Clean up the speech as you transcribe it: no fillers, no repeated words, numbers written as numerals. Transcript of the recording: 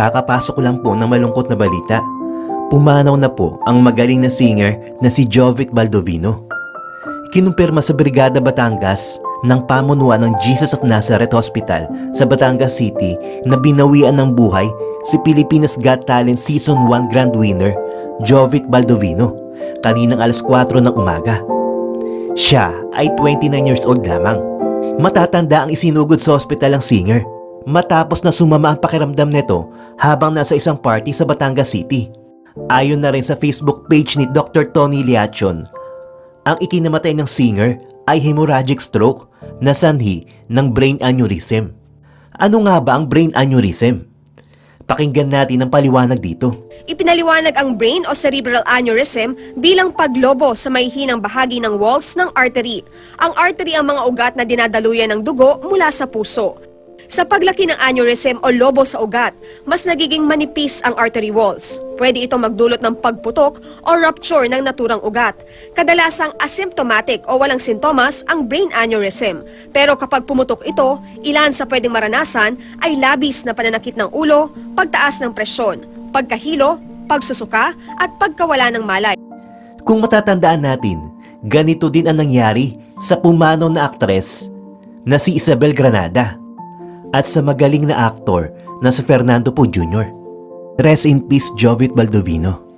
Kakapasok lang po ng malungkot na balita. Pumanaw na po ang magaling na singer na si Jovic Baldovino. Kinumpirma sa Brigada Batangas ng pamunuan ng Jesus of Nazareth Hospital sa Batangas City na binawian ng buhay si Pilipinas Got Talent Season 1 Grand Winner Jovic Baldovino kaninang alas 4 ng umaga. Siya ay 29 years old lamang. Matatanda ang isinugod sa ospital ang singer matapos na sumama ang pakiramdam nito habang nasa isang party sa Batangas City. Ayon na rin sa Facebook page ni Dr. Tony Liachon, ang ikinamatay ng singer ay hemorrhagic stroke na sanhi ng brain aneurysm. Ano nga ba ang brain aneurysm? Pakinggan natin ang paliwanag dito. Ipinaliwanag ang brain o cerebral aneurysm bilang paglobo sa mahihinang bahagi ng walls ng artery. Ang artery ang mga ugat na dinadaluyan ng dugo mula sa puso. Sa paglaki ng aneurysm o lobo sa ugat, mas nagiging manipis ang artery walls. Pwede ito magdulot ng pagputok o rupture ng naturang ugat. Kadalasang asymptomatic o walang sintomas ang brain aneurysm. Pero kapag pumutok ito, ilan sa pwedeng maranasan ay labis na pananakit ng ulo, pagtaas ng presyon, pagkahilo, pagsusuka at pagkawala ng malay. Kung matatandaan natin, ganito din ang nangyari sa pumanaw na aktres na si Isabel Granada at sa magaling na aktor na si Fernando Poe Jr. Rest in peace, Jovic Baldovino.